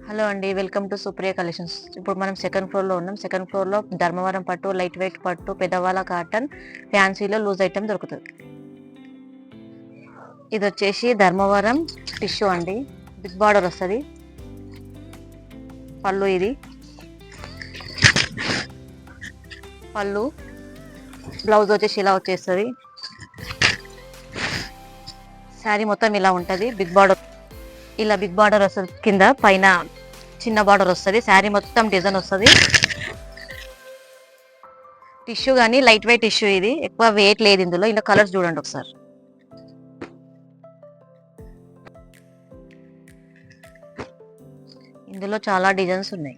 Hello అండి, welcome to Supriya collections. ఇప్పుడు మనం సెకండ్ ఫ్లోర్లో ఉన్నాం. సెకండ్ ఫ్లోర్లో ధర్మవరం పట్టు, లైట్ వెయిట్ పట్టు, పెద్దవాళ్ళ కాటన్, ఫ్యాన్సీలో లూజ్ ఐటమ్ దొరుకుతుంది. ఇది వచ్చేసి ధర్మవరం టిష్యూ అండి. బిగ్ బార్డర్ వస్తుంది. పళ్ళు ఇది పళ్ళు. బ్లౌజ్ వచ్చేసి ఇలా వచ్చేస్తుంది. శారీ మొత్తం ఇలా ఉంటుంది. బిగ్ బార్డర్ ఇలా బిగ్ బార్డర్ వస్తుంది. కింద పైన చిన్న బార్డర్ వస్తుంది. శారీ మొత్తం డిజైన్ వస్తుంది. టిష్యూ కానీ లైట్ వెయిట్ టిష్యూ. ఇది ఎక్కువ వెయిట్ లేదు ఇందులో. ఇలా కలర్స్ చూడండి ఒకసారి. ఇందులో చాలా డిజైన్స్ ఉన్నాయి.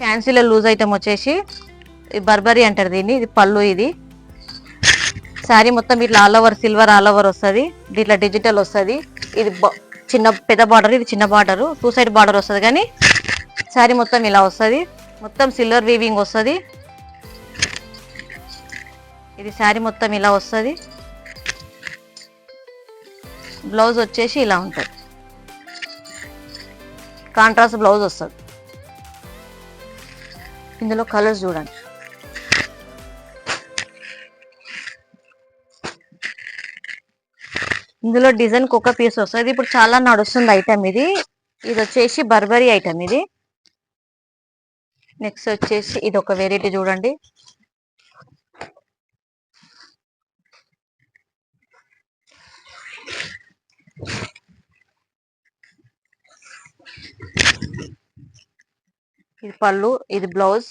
ఫ్యాన్సీలో లూజ్ ఐటమ్ వచ్చేసి బర్బరీ అంటారు దీన్ని. ఇది పళ్ళు. ఇది శారీ మొత్తం ఇట్లా all over silver all over వస్తుంది. దీంట్లో డిజిటల్ వస్తుంది. ఇది చిన్న పెద్ద బార్డర్, ఇది చిన్న బార్డర్, టూ సైడ్ బార్డర్ వస్తుంది. కానీ శారీ మొత్తం ఇలా వస్తుంది. మొత్తం సిల్వర్ వీవింగ్ వస్తుంది. ఇది శారీ మొత్తం ఇలా వస్తుంది. బ్లౌజ్ వచ్చేసి ఇలా ఉంటుంది. కాంట్రాస్ట్ బ్లౌజ్ వస్తుంది. ఇందులో కలర్స్ చూడండి. ఇందులో డిజైన్ ఒక పీస్ వస్తుంది. ఇప్పుడు చాలా నడుస్తుంది ఐటమ్ ఇది. ఇది వచ్చేసి బర్బరీ ఐటమ్ ఇది. నెక్స్ట్ వచ్చేసి ఇది ఒక వెరైటీ చూడండి. ఇది పళ్ళు, ఇది బ్లౌజ్.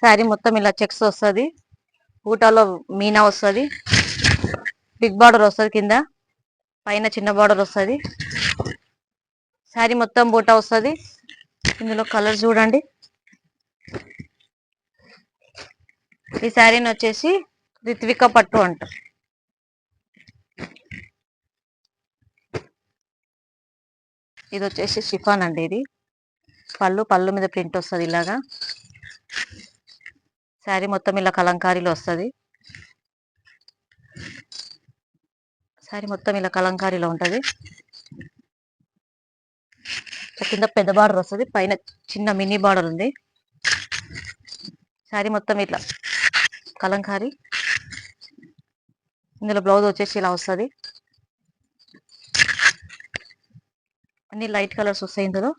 శారీ మొత్తం ఇలా చెక్స్ వస్తుంది. ఊటాలో మీనా వస్తుంది. బిగ్ బార్డర్ వస్తుంది. కింద పైన చిన్న బార్డర్ వస్తుంది. శారీ మొత్తం బూటా వస్తుంది. ఇందులో కలర్ చూడండి. ఈ శారీని వచ్చేసి రిత్విక పట్టు అంటారు. ఇది వచ్చేసి షిఫాన్ అండి. ఇది పళ్ళు మీద ప్రింట్ వస్తుంది ఇలాగా. శారీ మొత్తం ఇలా కలంకారీలో వస్తుంది. శారీ మొత్తం ఇలా కలంకారీలో ఉంటుంది. కింద పెద్ద బార్డర్ వస్తుంది. పైన చిన్న మినీ బార్డర్ ఉంది. శారీ మొత్తం ఇట్లా కలంకారీ. ఇందులో బ్లౌజ్ వచ్చేసి ఇలా వస్తుంది. అన్ని లైట్ కలర్స్ వస్తాయి ఇందులో.